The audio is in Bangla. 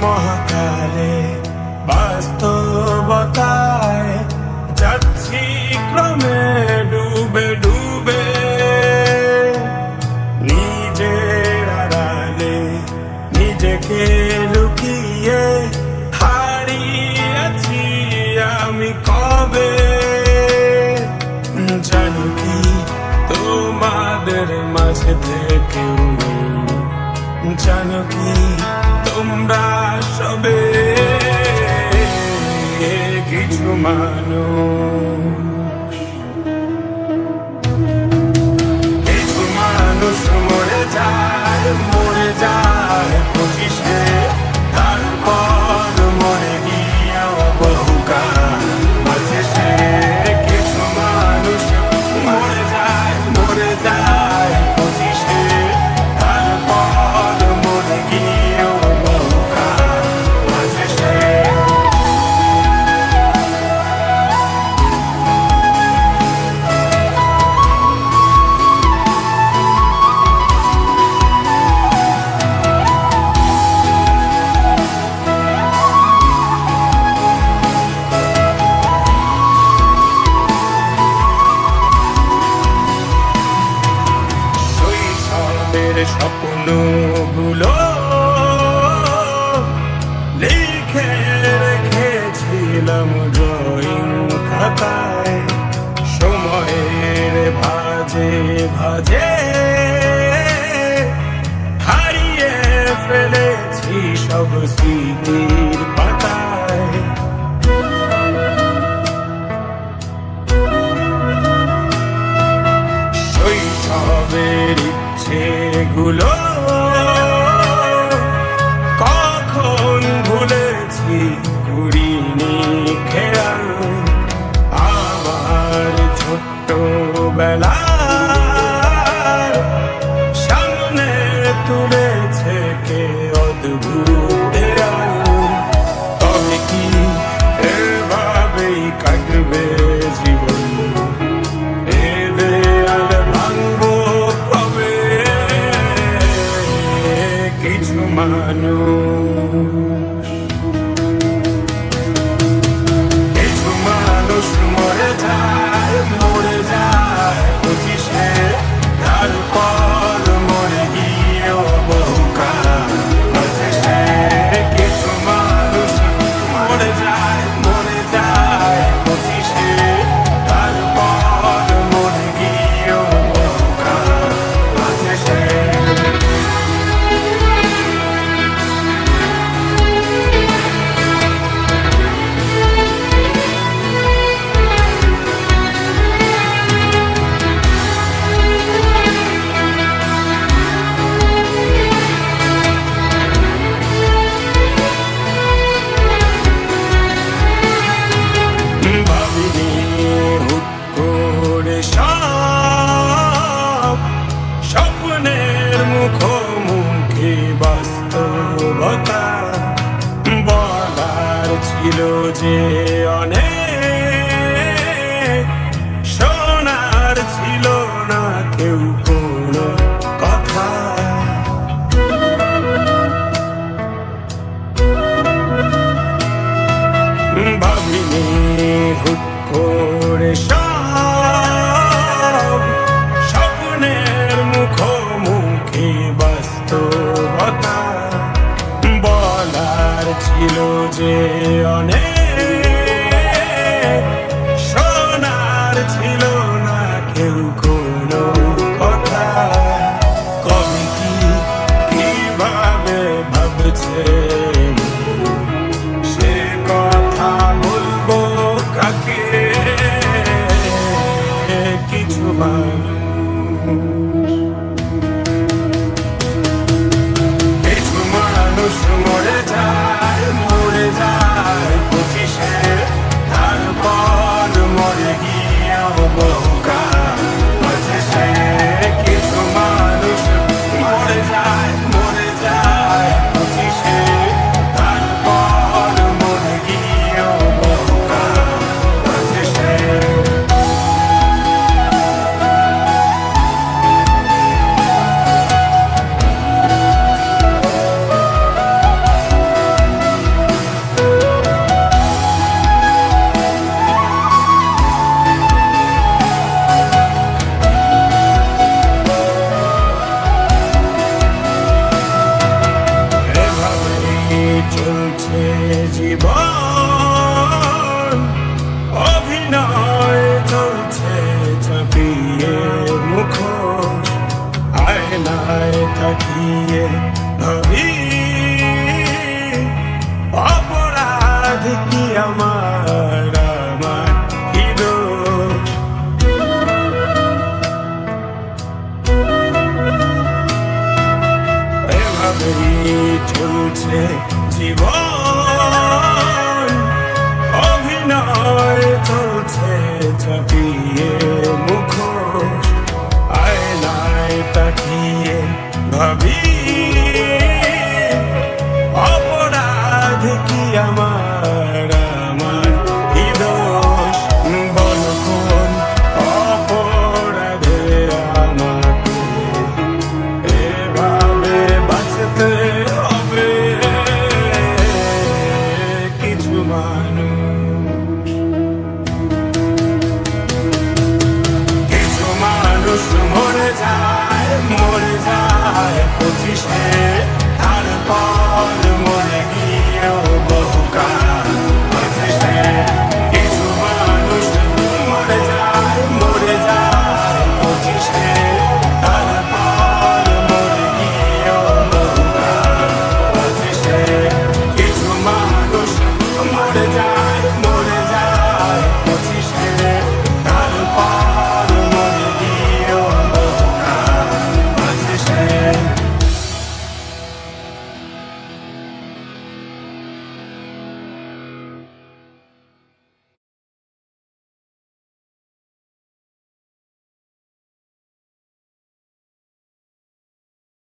মহাকালে বাস্তবতায় যাচ্ছি ক্রমে ডুবে ডুবে, নিজের আড়ালে নিজেকে লুকিয়ে হারিয়েছি আমি কবে। জানো কি তোমাদের মাঝে থেকেও নেই, জানো কি তোমরা সবে কিছু মানুষ, কিছু মানুষ মরে যায় পঁচিশে, তারপর মরে গিয়েও বহুকাল বাঁচে সে। কিছু মানুষ মরে যায় পঁচিশে, তারপর মরে গিয়েও বহুকাল বাঁচে সে। স্বপ্নগুলো লিখে রেখেছিলাম ড্রয়িং খাতায়, সময়ের ভাজে ভাজে হারিয়ে ফেলেছি সব স্মৃতির পাতায়। শৈশবের ইচ্ছেগুলো কখন ভুলেছি করিনি খেয়াল, আমার ছোট্টবেলার সামনে তুলেছে কে অদ্ভুত দেয়াল। তবে কি এভাবেই কাটবে জীবন, এ দেয়াল ভাঙবো কবে? কিছু মানুষ, কিছু মানুষ মরে যায় পঁচিশে, তারপর মরে গিয়েও বহুকাল বাঁচে সে। কিছু মানুষ মরে যায় পঁচিশে, তারপর মরে গিয়েও বহুকাল বাঁচে সে। ভাবিনি হুট করে সব স্বপ্নের মুখোমুখি বাস্তবতা, বলার ছিল যে অনেক, শোনার ছিল না কেউ কোনো কথা। ভাবিনি হুট করে সব স্বপ্নের মুখোমুখি বাস্তবতা, বলার ছিল যে অনেক, শোনার ছিল না কেউ কোনো কথা। কবি কি কিভাবে ভাবছে সে কথা বলবো কাকে? কিছু মানুষ, কিছু মানুষ মরে যায় পঁচিশে, তারপর মরে গিয়েও অভিনয় চলছে চাপিয়ে মুখোশ আয়নায় তাকিয়ে ভাবি অপরাধ কি আমার কি দোষ এভাবেই চলছে জীবন অভিনয় চলছে চাপিয়ে মুখোশ আয়নায় তাকিয়ে ভাবি